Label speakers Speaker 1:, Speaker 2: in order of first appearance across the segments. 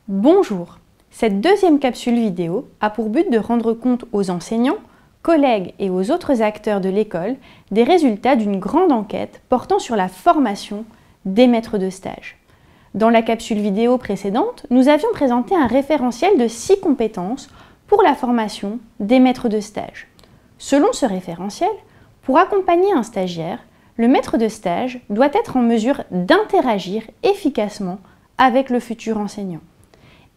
Speaker 1: Bonjour! Cette deuxième capsule vidéo a pour but de rendre compte aux enseignants, collègues et aux autres acteurs de l'école des résultats d'une grande enquête portant sur la formation des maîtres de stage. Dans la capsule vidéo précédente, nous avions présenté un référentiel de 6 compétences pour la formation des maîtres de stage. Selon ce référentiel, pour accompagner un stagiaire, le maître de stage doit être en mesure d'interagir efficacement avec le futur enseignant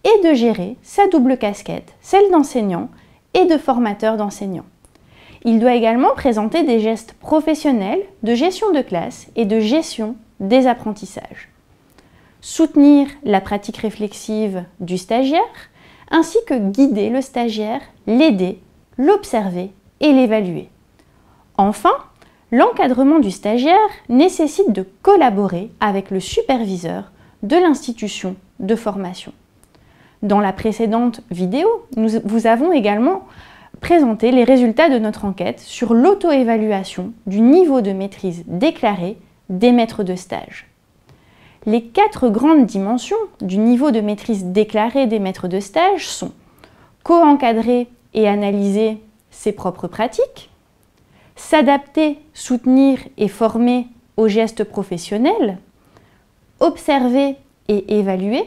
Speaker 1: et de gérer sa double casquette, celle d'enseignant et de formateur d'enseignants. Il doit également présenter des gestes professionnels de gestion de classe et de gestion des apprentissages. Soutenir la pratique réflexive du stagiaire, ainsi que guider le stagiaire, l'aider, l'observer et l'évaluer. Enfin, l'encadrement du stagiaire nécessite de collaborer avec le superviseur de l'institution de formation. Dans la précédente vidéo, nous vous avons également présenté les résultats de notre enquête sur l'auto-évaluation du niveau de maîtrise déclaré des maîtres de stage. Les 4 grandes dimensions du niveau de maîtrise déclaré des maîtres de stage sont co-encadrer et analyser ses propres pratiques, s'adapter, soutenir et former aux gestes professionnels, observer et évaluer,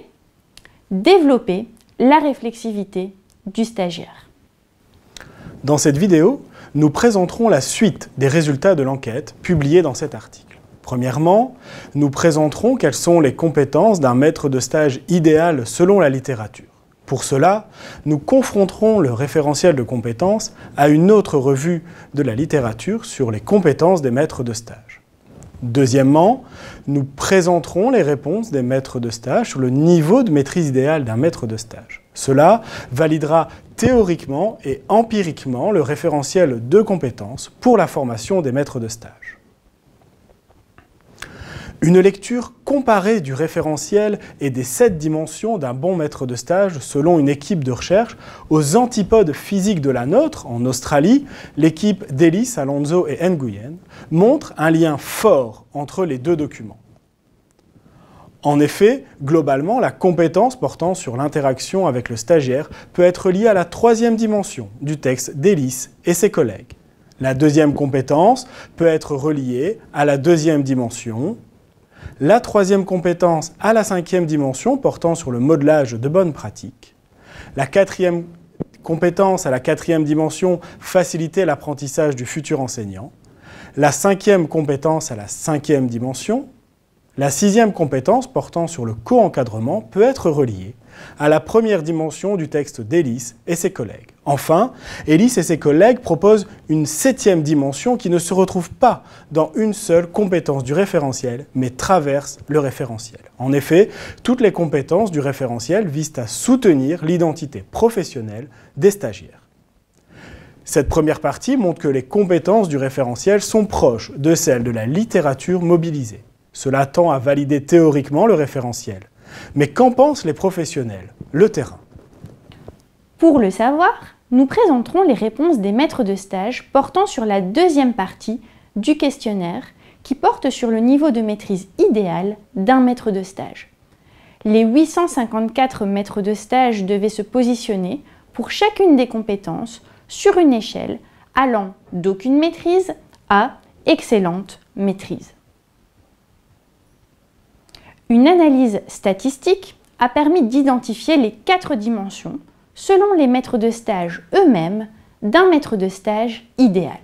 Speaker 1: développer la réflexivité du stagiaire.
Speaker 2: Dans cette vidéo, nous présenterons la suite des résultats de l'enquête publiée dans cet article. Premièrement, nous présenterons quelles sont les compétences d'un maître de stage idéal selon la littérature. Pour cela, nous confronterons le référentiel de compétences à une autre revue de la littérature sur les compétences des maîtres de stage. Deuxièmement, nous présenterons les réponses des maîtres de stage sur le niveau de maîtrise idéale d'un maître de stage. Cela validera théoriquement et empiriquement le référentiel de compétences pour la formation des maîtres de stage. Une lecture comparée du référentiel et des 7 dimensions d'un bon maître de stage selon une équipe de recherche aux antipodes physiques de la nôtre en Australie, l'équipe d'Ellis, Alonso et Nguyen, montre un lien fort entre les deux documents. En effet, globalement, la compétence portant sur l'interaction avec le stagiaire peut être liée à la 3e dimension du texte d'Ellis et ses collègues. La 2e compétence peut être reliée à la 2e dimension, la 3e compétence à la 5e dimension portant sur le modelage de bonnes pratiques, la 4e compétence à la 4e dimension faciliter l'apprentissage du futur enseignant, la 5e compétence à la 5e dimension, la 6e compétence portant sur le co-encadrement peut être reliée à la 1re dimension du texte d'Ellis et ses collègues. Enfin, Ellis et ses collègues proposent une 7e dimension qui ne se retrouve pas dans une seule compétence du référentiel, mais traverse le référentiel. En effet, toutes les compétences du référentiel visent à soutenir l'identité professionnelle des stagiaires. Cette première partie montre que les compétences du référentiel sont proches de celles de la littérature mobilisée. Cela tend à valider théoriquement le référentiel. Mais qu'en pensent les professionnels, le terrain?
Speaker 1: Pour le savoir, nous présenterons les réponses des maîtres de stage portant sur la 2e partie du questionnaire qui porte sur le niveau de maîtrise idéal d'un maître de stage. Les 854 maîtres de stage devaient se positionner pour chacune des compétences sur une échelle allant d'aucune maîtrise à excellente maîtrise. Une analyse statistique a permis d'identifier les 4 dimensions, selon les maîtres de stage eux-mêmes, d'un maître de stage idéal.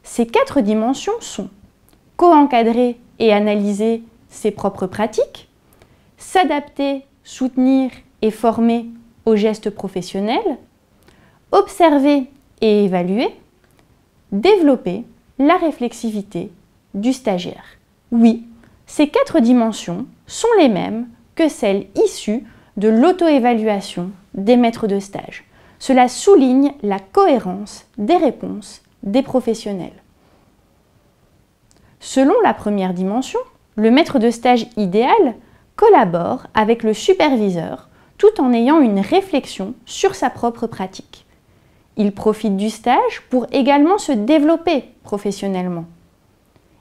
Speaker 1: Ces 4 dimensions sont co-encadrer et analyser ses propres pratiques, s'adapter, soutenir et former aux gestes professionnels, observer et évaluer, développer la réflexivité du stagiaire. Oui, ces 4 dimensions sont les mêmes que celles issues de l'auto-évaluation des maîtres de stage. Cela souligne la cohérence des réponses des professionnels. Selon la 1re dimension, le maître de stage idéal collabore avec le superviseur tout en ayant une réflexion sur sa propre pratique. Il profite du stage pour également se développer professionnellement.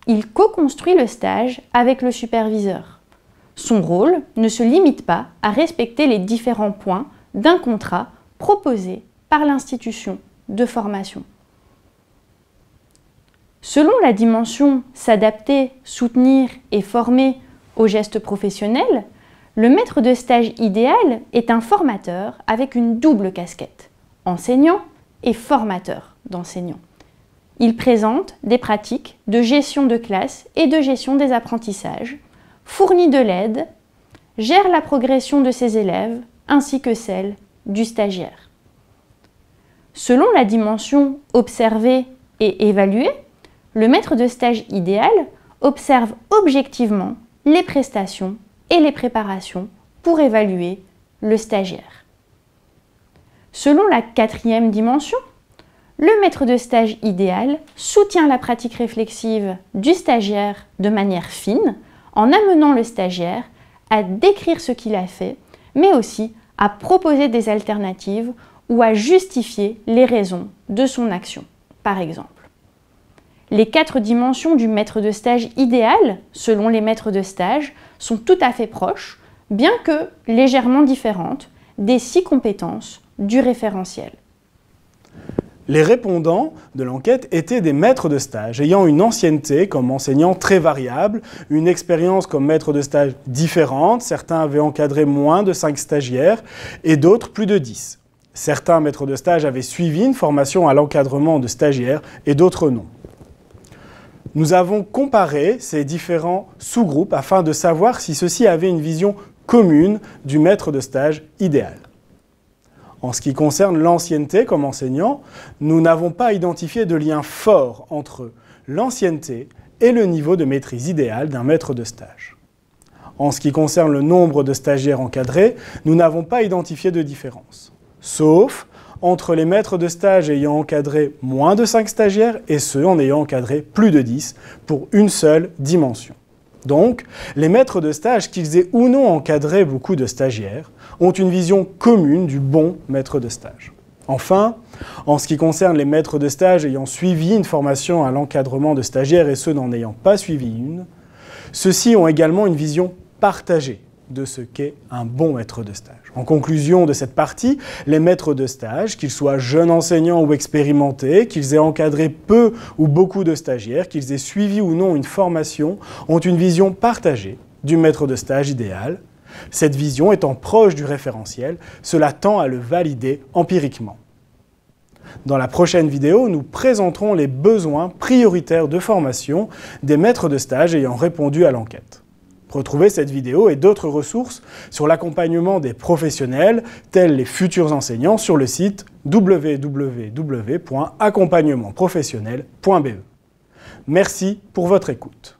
Speaker 1: Il co-construit le stage avec le superviseur. Son rôle ne se limite pas à respecter les différents points d'un contrat proposé par l'institution de formation. Selon la dimension s'adapter, soutenir et former aux gestes professionnels, le maître de stage idéal est un formateur avec une double casquette, enseignant et formateur d'enseignants. Il présente des pratiques de gestion de classe et de gestion des apprentissages, fournit de l'aide, gère la progression de ses élèves ainsi que celle du stagiaire. Selon la dimension observer et évaluer, le maître de stage idéal observe objectivement les prestations et les préparations pour évaluer le stagiaire. Selon la 4e dimension, le maître de stage idéal soutient la pratique réflexive du stagiaire de manière fine en amenant le stagiaire à décrire ce qu'il a fait, mais aussi à proposer des alternatives ou à justifier les raisons de son action, par exemple. Les 4 dimensions du maître de stage idéal, selon les maîtres de stage, sont tout à fait proches, bien que légèrement différentes, des 6 compétences du référentiel.
Speaker 2: Les répondants de l'enquête étaient des maîtres de stage ayant une ancienneté comme enseignant très variable, une expérience comme maître de stage différente, certains avaient encadré moins de 5 stagiaires et d'autres plus de 10. Certains maîtres de stage avaient suivi une formation à l'encadrement de stagiaires et d'autres non. Nous avons comparé ces différents sous-groupes afin de savoir si ceux-ci avaient une vision commune du maître de stage idéal. En ce qui concerne l'ancienneté comme enseignant, nous n'avons pas identifié de lien fort entre l'ancienneté et le niveau de maîtrise idéal d'un maître de stage. En ce qui concerne le nombre de stagiaires encadrés, nous n'avons pas identifié de différence, sauf entre les maîtres de stage ayant encadré moins de 5 stagiaires et ceux en ayant encadré plus de 10 pour une seule dimension. Donc, les maîtres de stage, qu'ils aient ou non encadré beaucoup de stagiaires, ont une vision commune du bon maître de stage. Enfin, en ce qui concerne les maîtres de stage ayant suivi une formation à l'encadrement de stagiaires et ceux n'en ayant pas suivi une, ceux-ci ont également une vision partagée de ce qu'est un bon maître de stage. En conclusion de cette partie, les maîtres de stage, qu'ils soient jeunes enseignants ou expérimentés, qu'ils aient encadré peu ou beaucoup de stagiaires, qu'ils aient suivi ou non une formation, ont une vision partagée du maître de stage idéal. Cette vision étant proche du référentiel, cela tend à le valider empiriquement. Dans la prochaine vidéo, nous présenterons les besoins prioritaires de formation des maîtres de stage ayant répondu à l'enquête. Retrouvez cette vidéo et d'autres ressources sur l'accompagnement des professionnels, tels les futurs enseignants, sur le site www.accompagnementprofessionnel.be. Merci pour votre écoute.